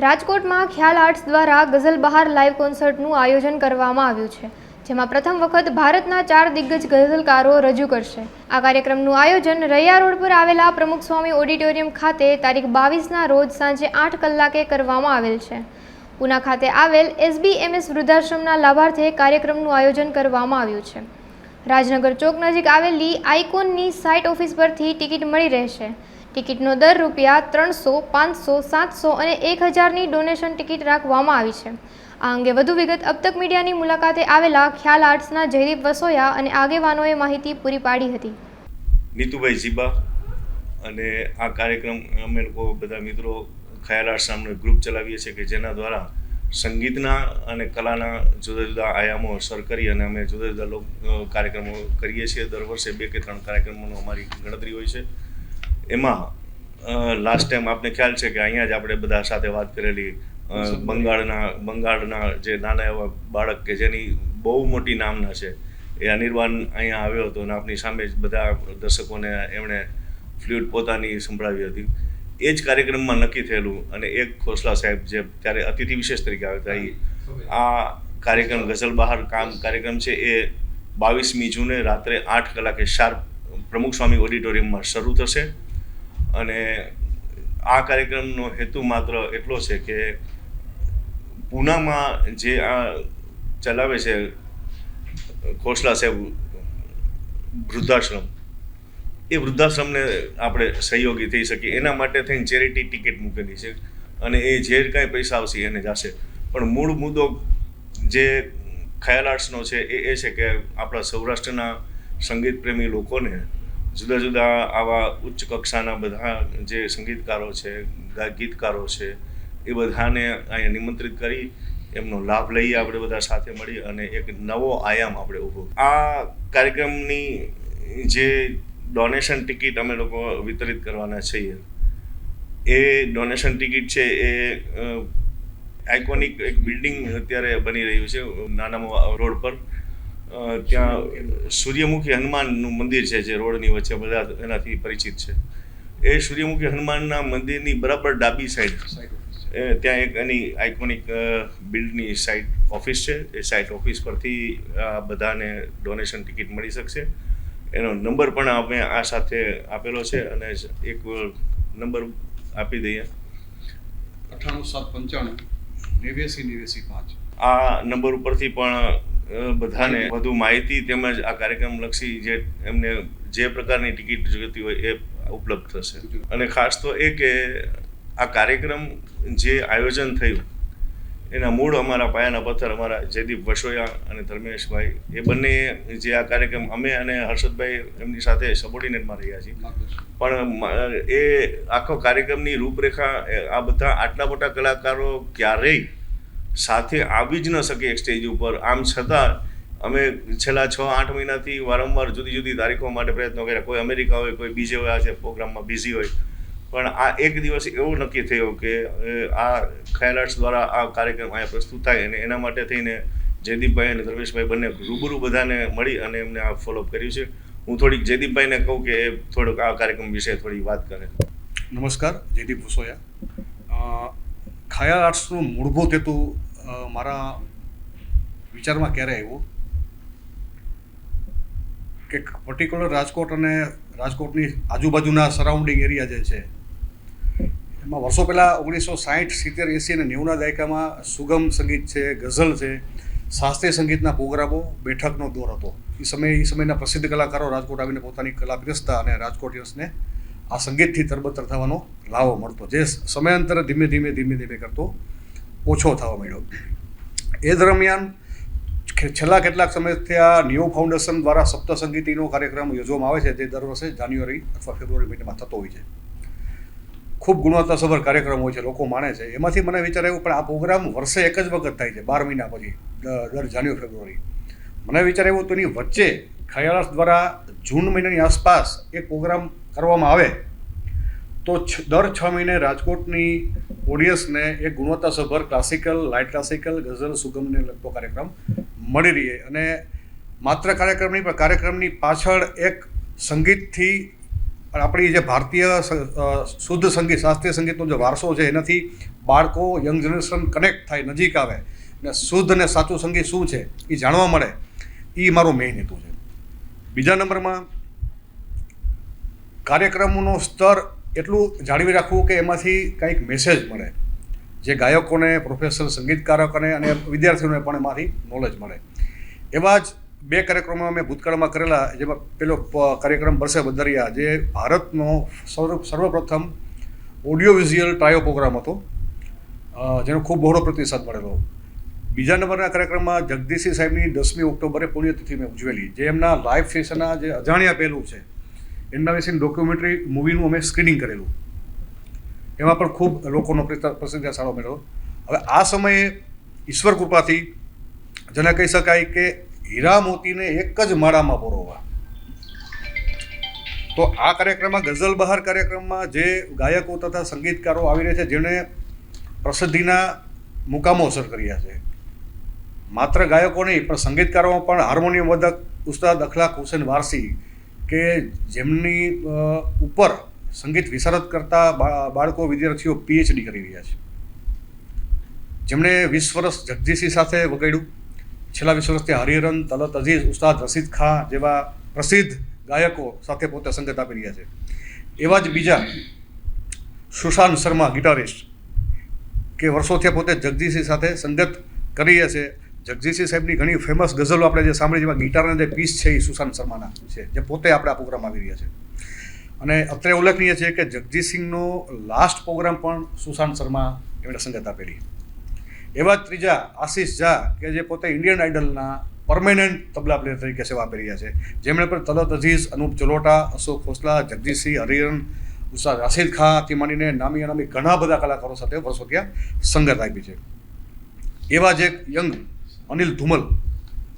રાજકોટમાં ખ્યાલ આર્ટ્સ દ્વારા ગઝલ બહાર લાઇવ કોન્સર્ટનું આયોજન કરવામાં આવ્યું છે, જેમાં પ્રથમ વખત ભારતના 4 દિગ્ગજ ગઝલકારો રજૂ કરશે. આ કાર્યક્રમનું આયોજન રૈયા રોડ પર આવેલા પ્રમુખ સ્વામી ઓડિટોરિયમ ખાતે તારીખ 22ના રોજ સાંજે 8 કલાકે કરવામાં આવેલ છે. ઉના ખાતે આવેલ SBMS વૃદ્ધાશ્રમના લાભાર્થે કાર્યક્રમનું આયોજન કરવામાં આવ્યું છે. રાજનગર ચોક નજીક આવેલી આઇકોનની સાઇટ ઓફિસ પરથી ટિકિટ મળી રહેશે. ટિકિટનો દર ₹300, 500, 700 અને 1000ની ડોનેશન ટિકિટ રાખવામાં આવી છે. આ અંગે વધુ વિગત અબ તક મીડિયાની મુલાકાતે આવેલા ખ્યાલ આર્ટ્સના જયદીપ વસોયા અને આગેવાનોએ માહિતી પૂરી પાડી હતી. નીતુભાઈ જીબા અને આ કાર્યક્રમ અમે લોકો બધા મિત્રો ખ્યાલ આર્ટ્સ નામનું ગ્રુપ ચલાવીએ છીએ કે જેના દ્વારા સંગીતના અને કલાના જુદા જુદા આયામો સર કરી અને અમે જુદા જુદા કાર્યક્રમો કરીએ છીએ. દર વર્ષે 2 કે 3 કાર્યક્રમોનો અમારી ગણતરી હોય છે. એમાં લાસ્ટ ટાઈમ આપને ખ્યાલ છે કે અહીંયા જ આપણે બધા સાથે વાત કરેલી બંગાળના જે નાના એવા બાળક કે જેની બહુ મોટી નામના છે એ અનિર્વાન અહીંયા આવ્યો હતો અને આપની સામે જ બધા દર્શકોને એમણે ફ્લ્યુટ પોતાની સંભળાવી હતી. એ જ કાર્યક્રમમાં નક્કી થયેલું અને એક ખોસલા સાહેબ જે ત્યારે અતિથિ વિશેષ તરીકે આવ્યા હતા, આ કાર્યક્રમ ગઝલ બહાર કાર્યક્રમ છે એ 22મી જૂને રાત્રે 8 કલાકે શાર્પ પ્રમુખ સ્વામી ઓડિટોરિયમમાં શરૂ થશે. અને આ કાર્યક્રમનો હેતુ માત્ર એટલો છે કે પૂનામાં જે આ ચલાવે છે ખોસલા સાહેબ વૃદ્ધાશ્રમ, એ વૃદ્ધાશ્રમને આપણે સહયોગી થઈ શકીએ એના માટે થઈને ચેરિટી ટિકિટ મૂકેલી છે અને એ જે કાંઈ પૈસા આવશે એને જશે. પણ મૂળ મુદ્દો જે ખ્યાલ આર્ટ્સનો છે એ છે કે આપણા સૌરાષ્ટ્રના સંગીત પ્રેમી લોકોને જુદા જુદા આવા ઉચ્ચ કક્ષાના બધા જે સંગીતકારો છે, ગીતકારો છે, એ બધાને અહીંયા નિમંત્રિત કરી એમનો લાભ લઈએ આપણે બધા સાથે મળી અને એક નવો આયામ આપણે ઊભો. આ કાર્યક્રમની જે ડોનેશન ટિકિટ અમે લોકો વિતરિત કરવાના છીએ એ ડોનેશન ટિકિટ છે એ આઇકોનિક એક બિલ્ડિંગ અત્યારે બની રહ્યું છે નાના રોડ પર. ત્યાં સૂર્યમુખી હનુમાનનું મંદિર છે જે રોડની વચ્ચે બધા એનાથી પરિચિત છે. એ સૂર્યમુખી હનુમાનના મંદિરની બરાબર ડાબી સાઈડ ત્યાં એક એની આઇકોનિક બિલ્ડની સાઇટ ઓફિસ છે. એ સાઇટ ઓફિસ પરથી આ બધાને ડોનેશન ટિકિટ મળી શકશે. એનો નંબર પણ અમે આ સાથે આપેલો છે અને એક નંબર આપી દઈએ 9875 આ નંબર ઉપરથી પણ બધાને વધુ માહિતી તેમજ આ કાર્યક્રમલક્ષી જે એમને જે પ્રકારની ટિકિટ જોઈતી હોય એ ઉપલબ્ધ થશે. અને ખાસ તો એ કે આ કાર્યક્રમ જે આયોજન થયું એના મૂળ અમારા પાયાના પથ્થર અમારા જયદીપ વસોયા અને ધર્મેશભાઈ, એ બંને જે આ કાર્યક્રમ અમે અને હર્ષદભાઈ એમની સાથે સબોર્ડિનેટમાં રહ્યા છીએ. પણ એ આખો કાર્યક્રમની રૂપરેખા આ બધા આટલા મોટા કલાકારો ક્યારેય સાથે આવી જ ન શકે એક સ્ટેજ ઉપર. આમ છતાં અમે છેલ્લા 6-8 મહિનાથી વારંવાર જુદી જુદી તારીખો માટે પ્રયત્નો કર્યા. કોઈ અમેરિકા હોય, કોઈ બીજે હોય, આ પ્રોગ્રામમાં બિઝી હોય, પણ આ એક દિવસ એવો નક્કી થયો કે આ ખ્યાલ આર્ટ્સ દ્વારા આ કાર્યક્રમ અહીંયા પ્રસ્તુત થાય અને એના માટે થઈને જયદીપભાઈ અને ધર્મેશભાઈ બંને રૂબરૂ બધાને મળી અને એમને આ ફોલોઅપ કર્યું છે. હું થોડીક જયદીપભાઈને કહું કે એ થોડુંક આ કાર્યક્રમ વિશે થોડી વાત કરે. નમસ્કાર, જયદીપ વસોયા. ખ્યાલ આર્ટ્સનું મૂળભૂત હેતુ મારા વિચારમાં ક્યારે આવ્યો કે પર્ટિક્યુલર રાજકોટ અને રાજકોટની આજુબાજુના સરાઉન્ડિંગ એરિયા જે છે એમાં વર્ષો પહેલાં 1960, 70, 80 અને 90ના દાયકામાં સુગમ સંગીત છે, ગઝલ છે, શાસ્ત્રીય સંગીતના પ્રોગ્રામો, બેઠકનો દોર હતો. એ સમયના પ્રસિદ્ધ કલાકારો રાજકોટ આવીને પોતાની કલા પીરસતા અને રાજકોટિયન્સને આ સંગીતથી તરબતર થવાનો લાવો મળતો, જે સમયાંતરે ધીમે ધીમે કરતો ઓછો થવા માંડ્યો. એ દરમિયાન છેલ્લા કેટલાક સમયથી આ ન્યૂ ફાઉન્ડેશન દ્વારા સપ્તસંગીતીનો કાર્યક્રમ યોજવામાં આવે છે, જે દર વર્ષે જાન્યુઆરી અથવા ફેબ્રુઆરી મહિનામાં થતો હોય છે. ખૂબ ગુણવત્તાસભર કાર્યક્રમ હોય છે, લોકો માણે છે. એમાંથી મને વિચાર આવ્યો પણ આ પ્રોગ્રામ વર્ષે એક જ વખત થાય છે, 12 મહિના પછી, દર જાન્યુઆરી ફેબ્રુઆરી. મને વિચાર આવ્યો તો એની વચ્ચે ખ્યાલ આર્ટ્સ દ્વારા જૂન મહિનાની આસપાસ એક પ્રોગ્રામ કરવામાં આવે તો દર 6 મહિને રાજકોટની ઓડિયન્સને એક ગુણવત્તાસભર ક્લાસિકલ, લાઇટ ક્લાસિકલ, ગઝલ, સુગમને લગતો કાર્યક્રમ મળી રહે. અને માત્ર કાર્યક્રમની પણ કાર્યક્રમની પાછળ એક સંગીતથી આપણી જે ભારતીય શુદ્ધ સંગીત, શાસ્ત્રીય સંગીતનો જે વારસો છે એનાથી બાળકો યંગ જનરેશન કનેક્ટ થાય, નજીક આવે અને શુદ્ધ અને સાચું સંગીત શું છે એ જાણવા મળે, એ મારો મેઇન હેતુ છે. બીજા નંબરમાં કાર્યક્રમોનું સ્તર એટલું જાળવી રાખવું કે એમાંથી કંઈક મેસેજ મળે, જે ગાયકોને, પ્રોફેશનલ સંગીતકારોને અને વિદ્યાર્થીઓને પણ એમાંથી નોલેજ મળે. એવા જ 2 કાર્યક્રમો મેં ભૂતકાળમાં કરેલા, જેમાં પેલો કાર્યક્રમ બરસે બદરિયા, જે ભારતનો સર્વપ્રથમ ઓડિયો વિઝ્યુઅલ ટ્રાયો પ્રોગ્રામ હતો, જેનો ખૂબ બહોળો પ્રતિસાદ મળેલો. બીજા નંબરના કાર્યક્રમમાં જગદીશસિંહ સાહેબની 10મી ઓક્ટોબરે પુણ્યતિથિ મેં ઉજવેલી, જે એમના લાઈફ સેશનના જે અજાણ્યા પહેલું છે એમના વિશેની ડોક્યુમેન્ટરી મૂવીનું અમે સ્ક્રીનિંગ કરેલું. એમાં પણ ખૂબ લોકોનો પ્રતિસાદ સારો મળ્યો. હવે આ સમયે ઈશ્વર કૃપાથી જેને કહી શકાય કે હીરા મોતીને એક જ માળામાં પરોવા, તો આ કાર્યક્રમમાં ગઝલ બહાર કાર્યક્રમમાં જે ગાયકો તથા સંગીતકારો આવી રહ્યા છે, જેણે પ્રસિદ્ધિના મુકામો અસર કર્યા છે, માત્ર ગાયકો નહીં પણ સંગીતકારોમાં પણ હાર્મોનિયમ વાદક ઉસ્તાદ અખલાક હુસેન વારસી, કે જેમની ઉપર સંગીત વિશારદ કરતા બાળકો, વિદ્યાર્થીઓ PhD કરી રહ્યા છે, જેમણે 20 વર્ષ જગજીતસિંહ સાથે વગાડ્યું, છેલ્લા 20 વર્ષથી હરિહરન, તલત અઝીઝ, ઉસ્તાદ રશીદ ખાન જેવા પ્રસિદ્ધ ગાયકો સાથે પોતે સંગીત આપી રહ્યા છે. એવા જ બીજા સુશાંત શર્મા, ગિટારિસ્ટ, કે વર્ષોથી પોતે જગજીતસિંહ સાથે સંગીત કરી રહ્યા છે. જગજીતસિંહ સાહેબની ઘણી ફેમસ ગઝલો આપણે જે સાંભળી, જેમાં ગિટારના જે પીસ છે એ સુશાંત શર્માના છે, જે પોતે આપણે આ પ્રોગ્રામ આવી રહ્યા છે. અને અત્રે ઉલ્લેખનીય છે કે જગજીતસિંહનો લાસ્ટ પ્રોગ્રામ પણ સુશાંત શર્મા એમણે સંગીત આપેલી. એવા જ ત્રીજા આશીષ ઝા, કે જે પોતે ઇન્ડિયન આઇડલના પરમેનન્ટ તબલા પ્લેયર તરીકે સેવા આપી રહ્યા છે, જેમણે પણ તલત અઝીઝ, અનુપ ચલોટા, અશોક ખોસલા, જગજીતસિંહ, હરિહરન, ઉસ્તાદ રાશિદ ખાનથી માંડીને નામી અનામી ઘણા બધા કલાકારો સાથે વર્ષો ત્યાં સંગત આપી છે. એવા જ એક યંગ અનિલ ધુમલ,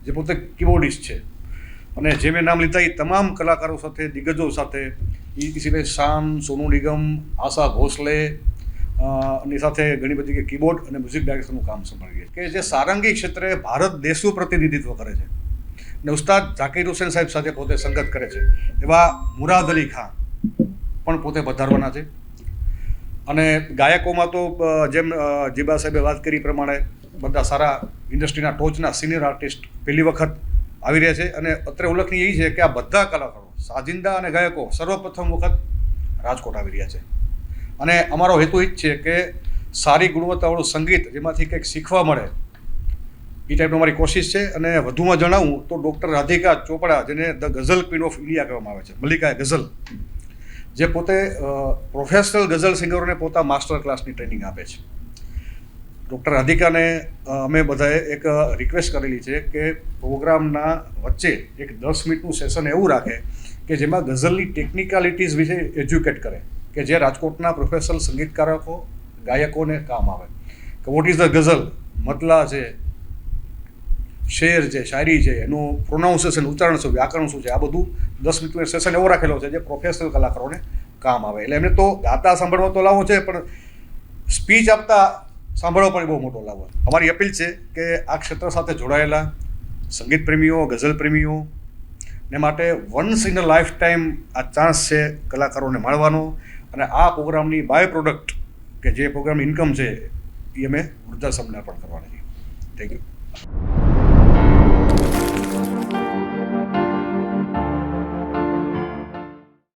જે પોતે કીબોર્ડિસ્ટ છે, અને જે મેં નામ લીધા એ તમામ કલાકારો સાથે, દિગ્ગજો સાથે, એ સિવાય શાન, સોનુ નિગમ, આશા ભોસલે ની સાથે ઘણી બધી કીબોર્ડ અને મ્યુઝિક ડાયરેક્શનનું કામ સંભાળીએ, કે જે સારંગી ક્ષેત્રે ભારત દેશનું પ્રતિનિધિત્વ કરે છે. અને ઉસ્તાદ ઝાકીર હુસેન સાહેબ સાથે પોતે સંગત કરે છે. એવા મુરાદ અલી ખાન પણ પોતે પધારવાના છે. અને ગાયકોમાં તો જેમ જીબા સાહેબે વાત કરી પ્રમાણે બધા સારા ઇન્ડસ્ટ્રીના ટોચના સિનિયર આર્ટિસ્ટ પહેલી વખત આવી રહ્યા છે. અને અત્રે ઉલ્લેખનીય એ છે કે આ બધા કલાકારો, સાજિંદા અને ગાયકો સર્વપ્રથમ વખત રાજકોટ આવી રહ્યા છે. અને અમારો હેતુ એ જ છે કે સારી ગુણવત્તાવાળું સંગીત, જેમાંથી કંઈક શીખવા મળે, એ ટાઈપની અમારી કોશિશ છે. અને વધુમાં જણાવું તો ડૉક્ટર રાધિકા ચોપડા, જેને the ghazal queen of India કહેવામાં આવે છે, મલ્લિકા ગઝલ, જે પોતે પ્રોફેશનલ ગઝલ સિંગરોને પોતા માસ્ટર ક્લાસની ટ્રેનિંગ આપે છે. ડૉક્ટર રાધિકાને અમે બધાએ એક રિક્વેસ્ટ કરેલી છે કે પ્રોગ્રામના વચ્ચે એક 10 મિનિટનું સેશન એવું રાખે કે જેમાં ગઝલની ટેકનિકાલિટીઝ વિશે એજ્યુકેટ કરે, કે જે રાજકોટના પ્રોફેશનલ સંગીતકારો, ગાયકોને કામ આવે. કે વોટ ઇઝ ધ ગઝલ, મતલા છે, શેર છે, શાયરી છે, એનું પ્રોનાઉન્સિએશન, ઉચ્ચારણ શું, વ્યાકરણ શું છે, આ બધું 10 મિનિટનું સેશન એવો રાખેલો છે જે પ્રોફેશનલ કલાકારોને કામ આવે. એટલે એમને તો ગાતા સાંભળવા તો લાવો છે, પણ સ્પીચ આપતા સાંભળવા પણ બહુ મોટો લાવો. અમારી અપીલ છે કે આ ક્ષેત્ર સાથે જોડાયેલા સંગીત પ્રેમીઓ, ગઝલ પ્રેમીઓ ને માટે once in a life time આ ચાન્સ છે કલાકારોને મળવાનો. અને આ પ્રોગ્રામની બાય પ્રોડક્ટ, કે જે પ્રોગ્રામની ઇન્કમ છે, એ અમે વૃદ્ધાશ્રમને પણ કરવાની છે. Thank you.